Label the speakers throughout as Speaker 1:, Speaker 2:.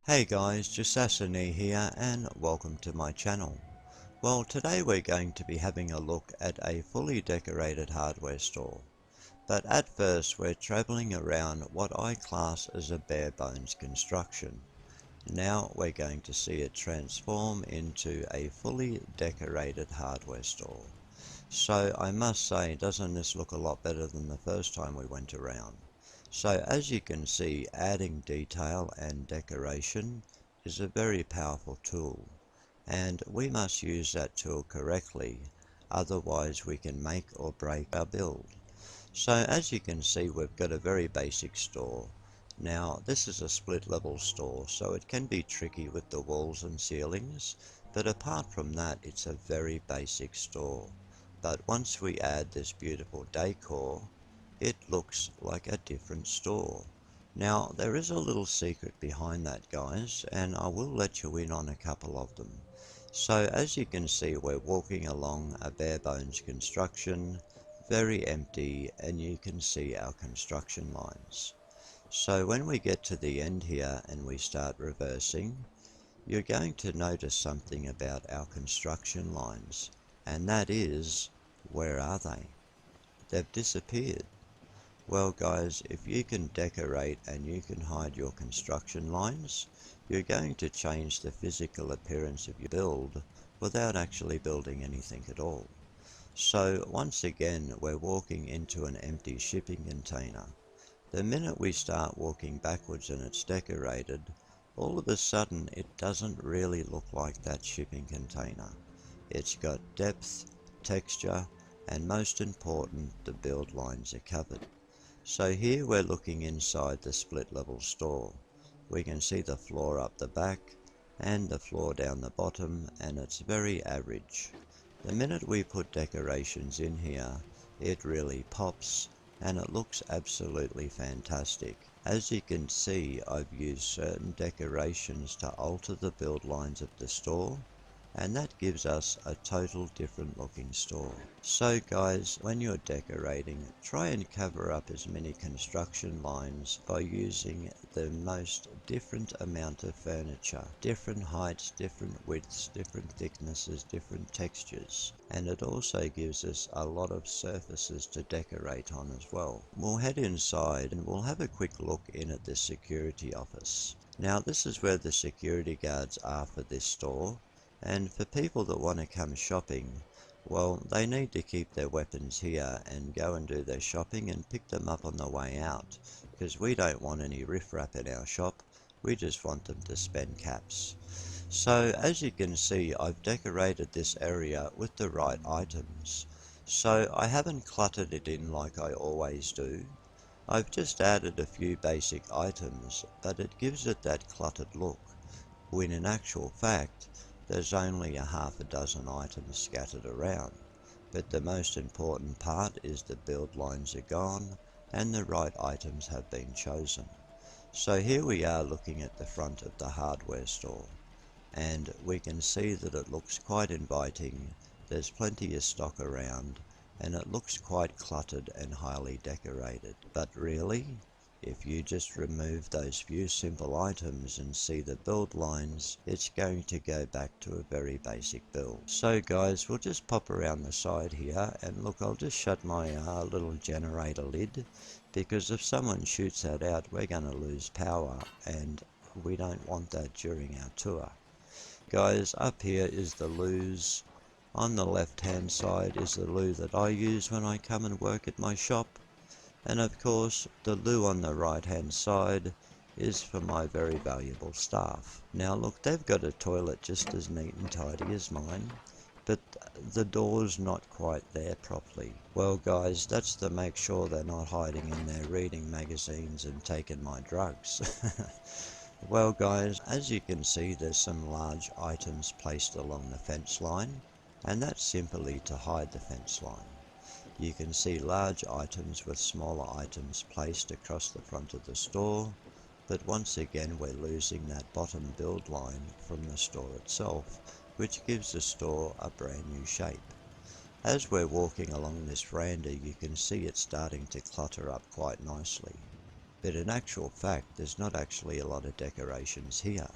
Speaker 1: Hey guys, JassassinE here and welcome to my channel. Well, today we're going to be having a look at a fully decorated hardware store. But at first we're travelling around what I class as a bare bones construction. Now we're going to see it transform into a fully decorated hardware store. So I must say, doesn't this look a lot better than the first time we went around? So as you can see, adding detail and decoration is a very powerful tool, and we must use that tool correctly, otherwise we can make or break our build. So as you can see, we've got a very basic store. Now this is a split level store, so it can be tricky with the walls and ceilings, but apart from that it's a very basic store. But once we add this beautiful decor, it looks like a different store. Now there is a little secret behind that, guys, and I will let you in on a couple of them. So as you can see, we're walking along a bare bones construction, very empty, and you can see our construction lines. So when we get to the end here and we start reversing, you're going to notice something about our construction lines, and that is, where are they? They've disappeared. Well guys, if you can decorate and you can hide your construction lines, you're going to change the physical appearance of your build without actually building anything at all. So once again, we're walking into an empty shipping container. The minute we start walking backwards and it's decorated, all of a sudden it doesn't really look like that shipping container. It's got depth, texture, and most important, the build lines are covered. So here we're looking inside the split level store. We can see the floor up the back and the floor down the bottom, and it's very average. The minute we put decorations in here, it really pops and it looks absolutely fantastic. As you can see, I've used certain decorations to alter the build lines of the store, and that gives us a total different looking store. So guys, when you're decorating, try and cover up as many construction lines by using the most different amount of furniture. Different heights, different widths, different thicknesses, different textures. And it also gives us a lot of surfaces to decorate on as well. We'll head inside and we'll have a quick look in at the security office. Now this is where the security guards are for this store. And for people that want to come shopping, well, they need to keep their weapons here and go and do their shopping and pick them up on the way out, because we don't want any riffraff in our shop, we just want them to spend caps. So as you can see, I've decorated this area with the right items. So I haven't cluttered it in like I always do. I've just added a few basic items, but it gives it that cluttered look, when in actual fact, there's only a half a dozen items scattered around, but the most important part is the build lines are gone and the right items have been chosen. So here we are looking at the front of the hardware store, and we can see that it looks quite inviting. There's plenty of stock around, and it looks quite cluttered and highly decorated. But really, if you just remove those few simple items and see the build lines, it's going to go back to a very basic build. So guys, we'll just pop around the side here, and look, I'll just shut my little generator lid, because if someone shoots that out, we're going to lose power, and we don't want that during our tour. Guys, up here is the loos. On the left hand side is the loo that I use when I come and work at my shop. And of course, the loo on the right hand side is for my very valuable staff. Now look, they've got a toilet just as neat and tidy as mine, but the door's not quite there properly. Well guys, that's to make sure they're not hiding in there reading magazines and taking my drugs. Well guys, as you can see, there's some large items placed along the fence line, and that's simply to hide the fence line. You can see large items with smaller items placed across the front of the store, but once again we're losing that bottom build line from the store itself, which gives the store a brand new shape. As we're walking along this veranda, you can see it starting to clutter up quite nicely. But in actual fact, there's not actually a lot of decorations here.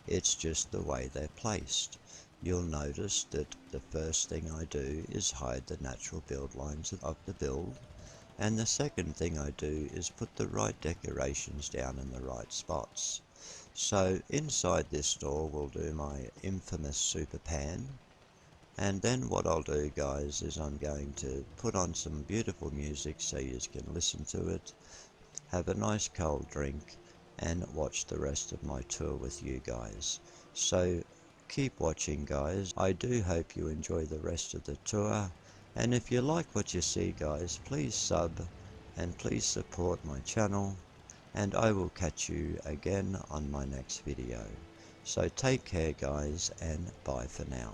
Speaker 1: It's just the way they're placed. You'll notice that the first thing I do is hide the natural build lines of the build, and the second thing I do is put the right decorations down in the right spots. So inside this store we'll do my infamous super pan, and then what I'll do, guys, is I'm going to put on some beautiful music so you can listen to it, have a nice cold drink, and watch the rest of my tour with you guys. So keep watching, guys. I do hope you enjoy the rest of the tour, and if you like what you see, guys, please sub and please support my channel, and I will catch you again on my next video. So take care, guys, and bye for now.